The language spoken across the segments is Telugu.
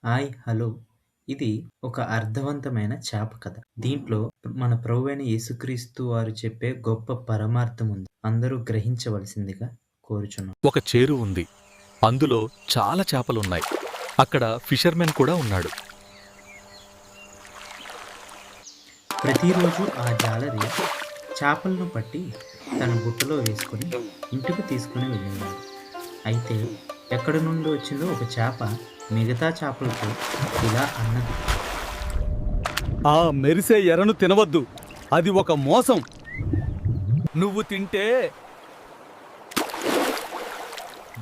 హాయ్! హలో! ఇది ఒక అర్థవంతమైన చేప కథ. దీంట్లో మన ప్రభువైన యేసుక్రీస్తు వారు చెప్పే గొప్ప పరమార్థం ఉంది. అందరూ గ్రహించవలసిందిగా కోరుచున్నాం. ఒక చేరు ఉంది. అందులో చాలా చేపలున్నాయి. అక్కడ ఫిషర్మెన్ కూడా ఉన్నాడు. ప్రతిరోజు ఆ జాలరి చేపలను పట్టి తన బుట్టలో వేసుకొని ఇంటికి తీసుకుని వెళ్ళేవాడు. అయితే ఎక్కడి నుండి వచ్చిందో ఒక చేప మిగతా చేపలతో ఇలా అన్నది. ఆ మెరిసే ఎరను తినవద్దు, అది ఒక మోసం. నువ్వు తింటే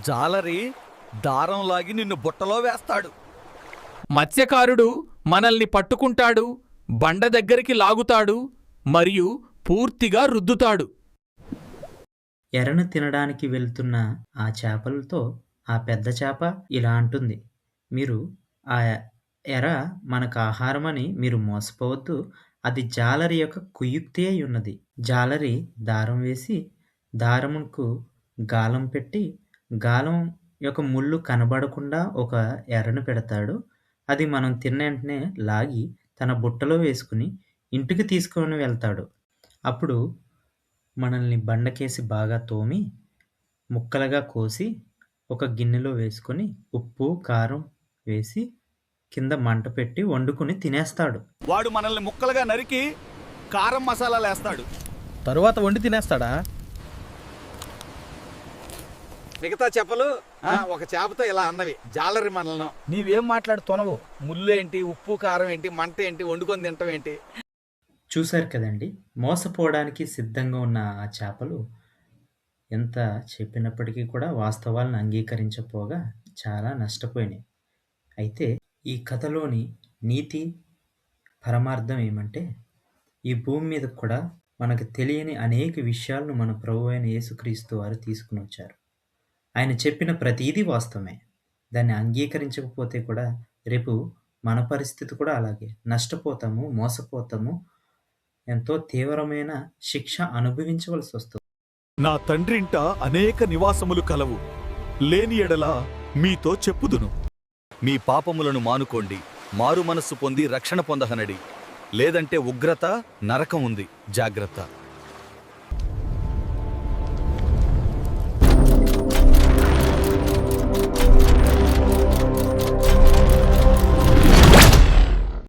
జాలరి దారం లాగి నిన్ను బుట్టలో వేస్తాడు. మత్స్యకారుడు మనల్ని పట్టుకుంటాడు, బండ దగ్గరికి లాగుతాడు మరియు పూర్తిగా రుద్దుతాడు. ఎరను తినడానికి వెళ్తున్న ఆ చేపలతో ఆ పెద్ద చేప ఇలా అంటుంది. మీరు ఆ ఎర మనకు ఆహారమని మీరు మోసపోవద్దు. అది జాలరి యొక్క కుయుక్తి అయి ఉన్నది. జాలరి దారం వేసి దారమునకు గాలం పెట్టి గాలం యొక్క ముళ్ళు కనబడకుండా ఒక ఎరను పెడతాడు. అది మనం తిన్న వెంటనే లాగి తన బుట్టలో వేసుకుని ఇంటికి తీసుకొని వెళ్తాడు. అప్పుడు మనల్ని బండకేసి బాగా తోమి ముక్కలుగా కోసి ఒక గిన్నెలో వేసుకొని ఉప్పు కారం వేసి కింద మంట పెట్టి వండుకుని తినేస్తాడు. వాడు మనల్ని ముక్కలుగా నరికి కారం మసాలాలేస్తాడు. తరువాత వండి తినేస్తాడా? మిగతా చేపలు ఒక చేపతో ఇలా అన్నవి, జాలరి మనలను. నీవేం మాట్లాడుతున్నావు? ముళ్ళు ఏంటి, ఉప్పు కారం ఏంటి, మంట ఏంటి, వండుకొని తింటాం ఏంటి? చూశారు కదండి, మోసపోవడానికి సిద్ధంగా ఉన్న ఆ చేపలు ఎంత చెప్పినప్పటికీ కూడా వాస్తవాలను అంగీకరించపోగా చాలా నష్టపోయినాయి. అయితే ఈ కథలోని నీతి పరమార్థం ఏమంటే, ఈ భూమి మీద కూడా మనకు తెలియని అనేక విషయాలను మన ప్రభువైన యేసుక్రీస్తు వారు తీసుకుని వచ్చారు. ఆయన చెప్పిన ప్రతీదీ వాస్తవమే. దాన్ని అంగీకరించకపోతే కూడా రేపు మన పరిస్థితి కూడా అలాగే నష్టపోతాము, మోసపోతాము, ఎంతో తీవ్రమైన శిక్ష అనుభవించవలసి వస్తుంది. నా తండ్రింట అనేక నివాసములు కలవు, లేని ఎడల మీతో చెప్పుదును. మీ పాపములను మానుకోండి, మారు మనస్సు పొంది రక్షణ పొందహనడి. లేదంటే ఉగ్రత, నరకం ఉంది, జాగ్రత్త.